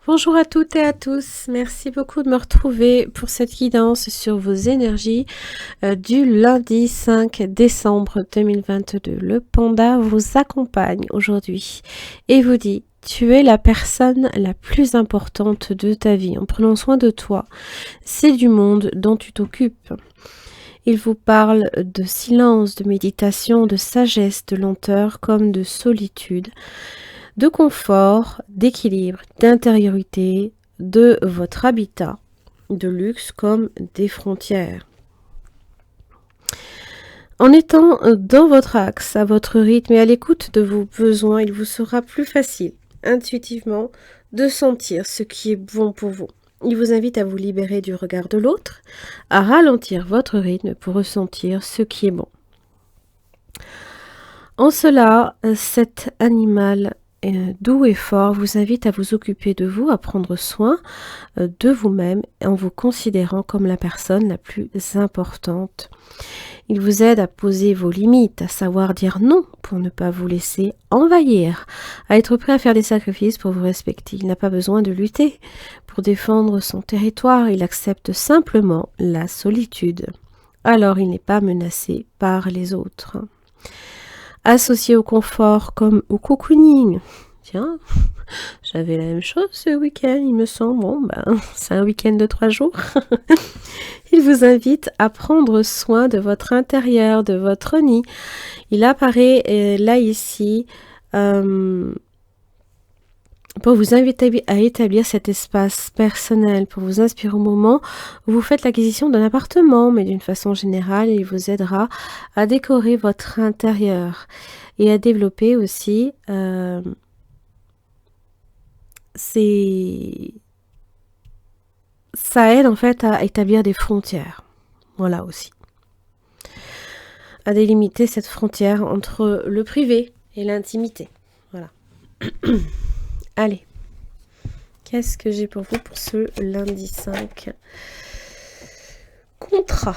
Bonjour à toutes et à tous, merci beaucoup de me retrouver pour cette guidance sur vos énergies du lundi 5 décembre 2022. Le panda vous accompagne aujourd'hui et vous dit: tu es la personne la plus importante de ta vie. En prenant soin de toi, c'est du monde dont tu t'occupes. Il vous parle de silence, de méditation, de sagesse, de lenteur comme de solitude, de confort, d'équilibre, d'intériorité, de votre habitat, de luxe comme des frontières. En étant dans votre axe, à votre rythme et à l'écoute de vos besoins, il vous sera plus facile, intuitivement, de sentir ce qui est bon pour vous. Il vous invite à vous libérer du regard de l'autre, à ralentir votre rythme pour ressentir ce qui est bon. En cela, cet animal doux et fort vous invite à vous occuper de vous, à prendre soin de vous-même en vous considérant comme la personne la plus importante. Il vous aide à poser vos limites, à savoir dire non pour ne pas vous laisser envahir, à être prêt à faire des sacrifices pour vous respecter. Il n'a pas besoin de lutter pour défendre son territoire, il accepte simplement la solitude. Alors il n'est pas menacé par les autres. Associé au confort comme au cocooning. Tiens, j'avais la même chose ce week-end, il me semble. Bon, c'est un week-end de 3 jours. Il vous invite à prendre soin de votre intérieur, de votre nid. Il apparaît là ici pour vous inviter à établir cet espace personnel, pour vous inspirer au moment où vous faites l'acquisition d'un appartement, mais d'une façon générale, il vous aidera à décorer votre intérieur et à développer aussi ça aide en fait à établir des frontières, voilà aussi, à délimiter cette frontière entre le privé et l'intimité, voilà. Allez, qu'est-ce que j'ai pour vous pour ce lundi 5 ? Contrat.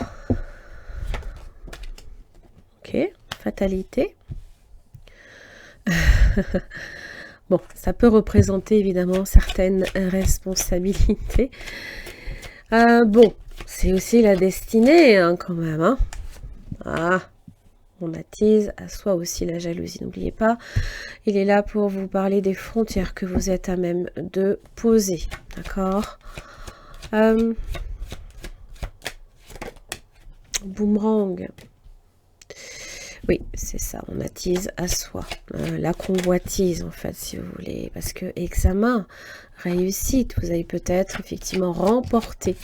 Ok, fatalité. Bon, ça peut représenter évidemment certaines responsabilités. Bon, c'est aussi la destinée hein, quand même. Hein. Ah, on attise à soi aussi la jalousie. N'oubliez pas, il est là pour vous parler des frontières que vous êtes à même de poser. D'accord ? Boomerang. Oui, c'est ça, on attise à soi. La convoitise, en fait, si vous voulez. Parce que examen, réussite, vous avez peut-être effectivement remporté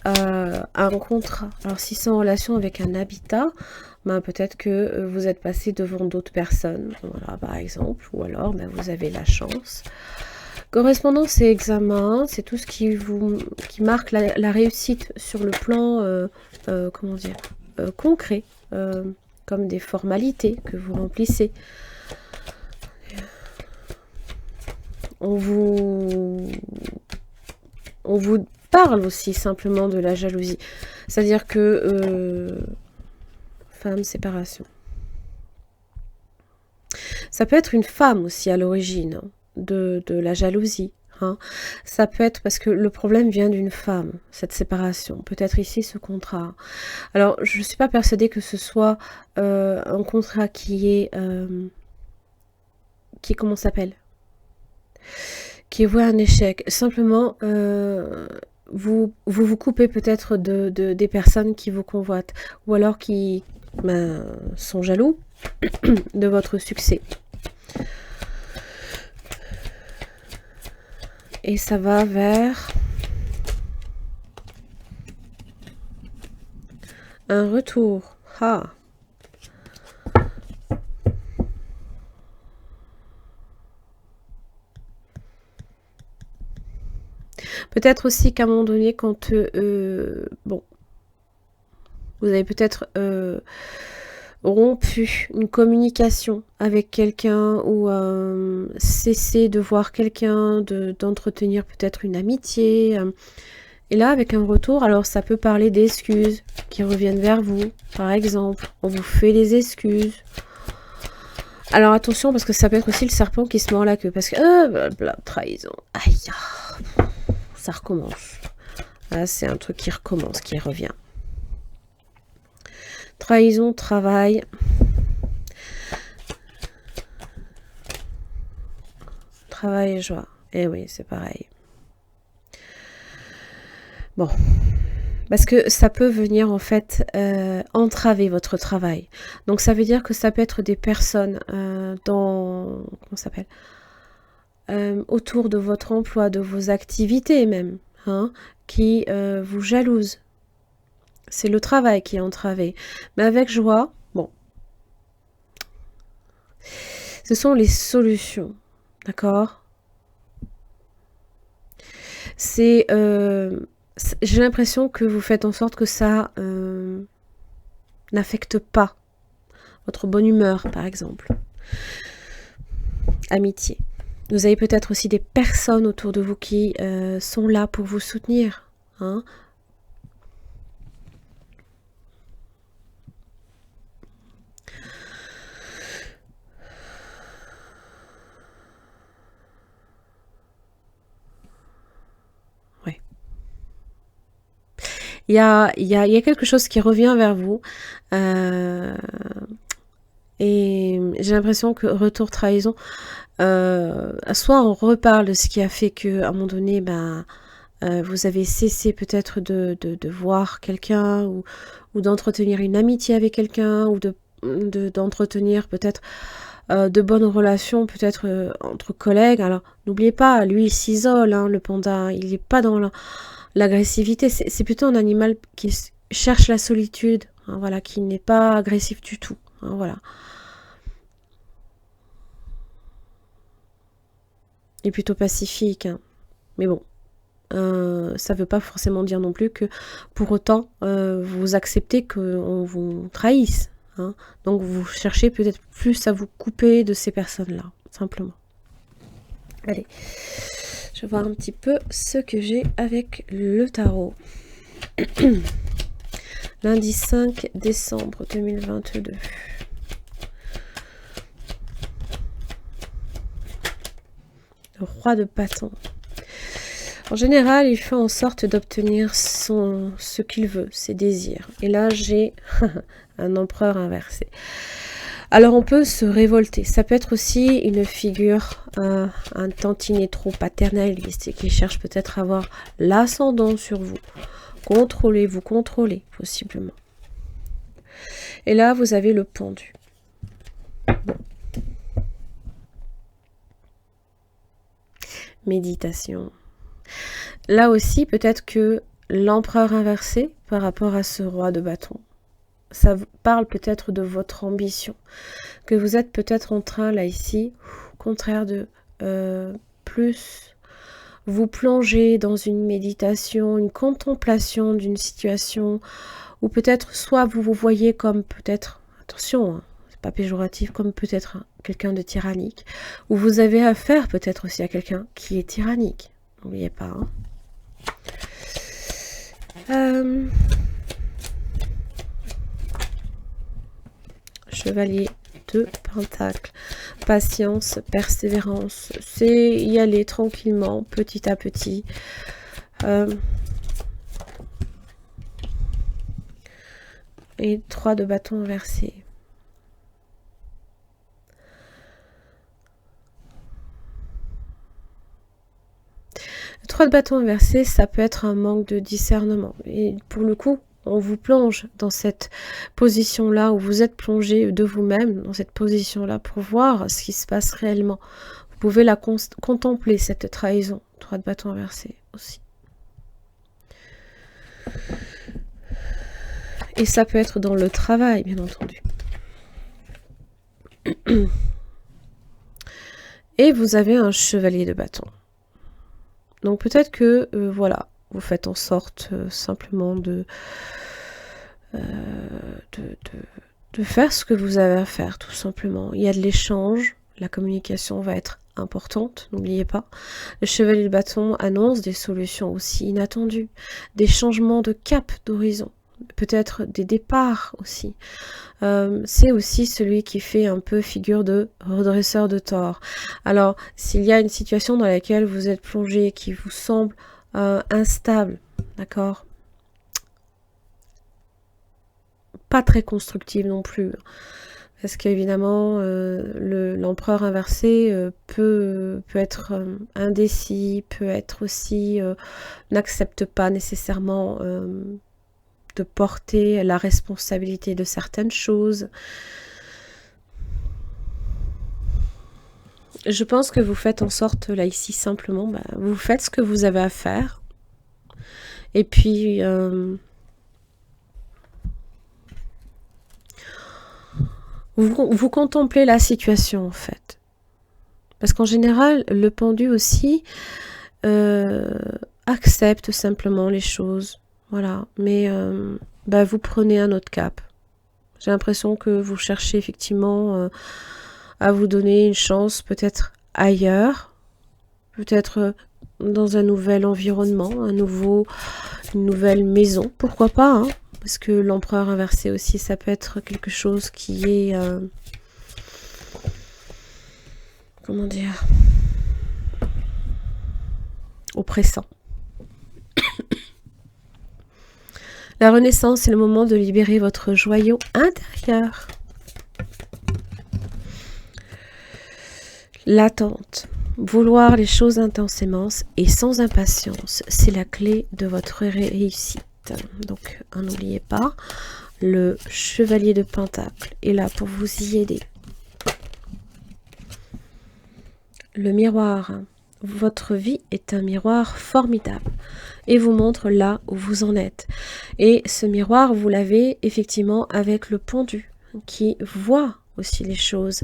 un contrat. Alors, si c'est en relation avec un habitat, peut-être que vous êtes passé devant d'autres personnes, voilà, par exemple, ou alors vous avez la chance. Correspondance et examen, c'est tout ce qui marque la réussite sur le plan, comment dire, concret, comme des formalités que vous remplissez. On vous parle aussi simplement de la jalousie. C'est-à-dire que femme, séparation. Ça peut être une femme aussi à l'origine hein, de la jalousie. Hein. Ça peut être parce que le problème vient d'une femme, cette séparation. Peut-être ici ce contrat. Alors, je ne suis pas persuadée que ce soit un contrat qui est comment s'appelle ? Qui est voué à un échec. Simplement, vous coupez peut-être des personnes qui vous convoitent. Ou alors qui sont jaloux de votre succès. Et ça va vers un retour. Ah. Peut-être aussi qu'à un moment donné, quand bon, vous avez peut-être rompu une communication avec quelqu'un ou cessé de voir quelqu'un, d'entretenir peut-être une amitié. Et là, avec un retour, alors ça peut parler d'excuses qui reviennent vers vous, par exemple. On vous fait des excuses. Alors attention, parce que ça peut être aussi le serpent qui se mord la queue. Parce que, trahison. Aïe, ça recommence. Là, c'est un truc qui recommence, qui revient. Trahison, travail. Travail et joie. Eh oui, c'est pareil. Bon. Parce que ça peut venir en fait entraver votre travail. Donc ça veut dire que ça peut être des personnes comment ça s'appelle, autour de votre emploi, de vos activités même, hein, qui vous jalousent. C'est le travail qui est entravé. Mais avec joie, bon. Ce sont les solutions. D'accord? C'est... j'ai l'impression que vous faites en sorte que ça n'affecte pas votre bonne humeur, par exemple. Amitié. Vous avez peut-être aussi des personnes autour de vous qui sont là pour vous soutenir. Hein. Ouais. Il y a quelque chose qui revient vers vous. Et j'ai l'impression que retour trahison, soit on reparle de ce qui a fait que à un moment donné, vous avez cessé peut-être de voir quelqu'un ou d'entretenir une amitié avec quelqu'un ou d'entretenir peut-être de bonnes relations peut-être entre collègues. Alors n'oubliez pas, lui il s'isole, hein, le panda, il n'est pas dans l'agressivité, c'est plutôt un animal qui cherche la solitude, hein, voilà, qui n'est pas agressif du tout, hein, voilà. Il est plutôt pacifique, hein. Mais bon, ça ne veut pas forcément dire non plus que pour autant vous acceptez qu'on vous trahisse, hein. Donc vous cherchez peut-être plus à vous couper de ces personnes-là, simplement. Allez, je vais voir un petit peu ce que j'ai avec le tarot. Lundi 5 décembre 2022. Le roi de bâton. En général, il fait en sorte d'obtenir ce qu'il veut, ses désirs. Et là, j'ai un empereur inversé. Alors, on peut se révolter. Ça peut être aussi une figure, un tantinet trop paternaliste qui cherche peut-être à avoir l'ascendant sur vous. Vous contrôlez, possiblement. Et là, vous avez le pendu. Bon. Méditation. Là aussi, peut-être que l'empereur inversé par rapport à ce roi de bâton, ça parle peut-être de votre ambition, que vous êtes peut-être en train, là ici, au contraire de plus vous plonger dans une méditation, une contemplation d'une situation, ou peut-être soit vous vous voyez comme peut-être, attention, hein, c'est pas péjoratif, comme peut-être quelqu'un de tyrannique, ou vous avez affaire peut-être aussi à quelqu'un qui est tyrannique, n'oubliez pas, hein. Chevalier de Pentacle, patience, persévérance, c'est y aller tranquillement, petit à petit. Et 3 de bâton inversé. Le 3 de bâton inversé, ça peut être un manque de discernement. Et pour le coup, on vous plonge dans cette position-là, où vous êtes plongé de vous-même, dans cette position-là, pour voir ce qui se passe réellement. Vous pouvez la contempler, cette trahison. 3 de bâton inversé aussi. Et ça peut être dans le travail, bien entendu. Et vous avez un chevalier de bâton. Donc peut-être que, voilà, vous faites en sorte simplement de faire ce que vous avez à faire, tout simplement. Il y a de l'échange, la communication va être importante, n'oubliez pas. Le chevalier de bâton annonce des solutions aussi inattendues, des changements de cap d'horizon. peut-être des départs aussi. C'est aussi celui qui fait un peu figure de redresseur de tort. Alors, s'il y a une situation dans laquelle vous êtes plongé qui vous semble instable, d'accord, pas très constructive non plus, parce qu'évidemment, l'empereur inversé peut être indécis, peut être aussi, n'accepte pas nécessairement de porter la responsabilité de certaines choses. Je pense que vous faites en sorte, là, ici, simplement, vous faites ce que vous avez à faire. Et puis, vous contemplez la situation, en fait. Parce qu'en général, le pendu aussi accepte simplement les choses. Voilà. Mais vous prenez un autre cap. J'ai l'impression que vous cherchez effectivement à vous donner une chance peut-être ailleurs, peut-être dans un nouvel environnement, une nouvelle maison, pourquoi pas, hein, parce que l'empereur inversé aussi, ça peut être quelque chose qui est, comment dire, oppressant. La renaissance, c'est le moment de libérer votre joyau intérieur. L'attente. Vouloir les choses intensément et sans impatience, c'est la clé de votre réussite. Donc, n'oubliez pas, le chevalier de Pentacle est là pour vous y aider. Le miroir. Votre vie est un miroir formidable et vous montre là où vous en êtes. Et ce miroir, vous l'avez effectivement avec le pendu qui voit aussi les choses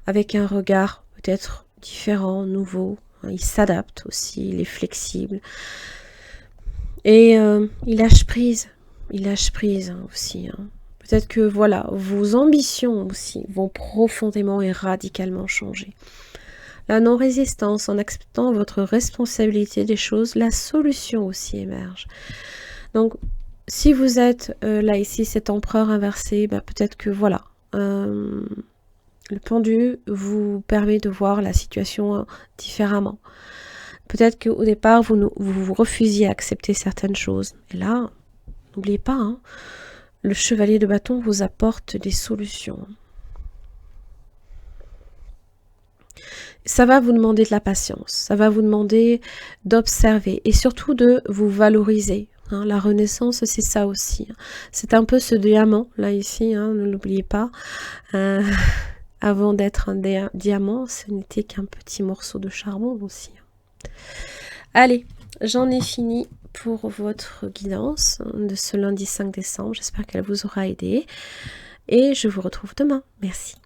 avec un regard peut-être différent, nouveau. Il s'adapte aussi, il est flexible. Et il lâche prise. Il lâche prise aussi. Hein. Peut-être que voilà, vos ambitions aussi vont profondément et radicalement changer. La non-résistance, en acceptant votre responsabilité des choses, la solution aussi émerge. Donc, si vous êtes là ici, cet empereur inversé, peut-être que voilà, le pendu vous permet de voir la situation différemment. Peut-être qu'au départ, vous refusiez à accepter certaines choses. Et là, n'oubliez pas, hein, le chevalier de bâton vous apporte des solutions. Ça va vous demander de la patience, ça va vous demander d'observer et surtout de vous valoriser. Hein, la renaissance, c'est ça aussi. C'est un peu ce diamant, là, ici, hein, ne l'oubliez pas. Avant d'être un diamant, ce n'était qu'un petit morceau de charbon aussi. Allez, j'en ai fini pour votre guidance de ce lundi 5 décembre. J'espère qu'elle vous aura aidé. Et je vous retrouve demain. Merci.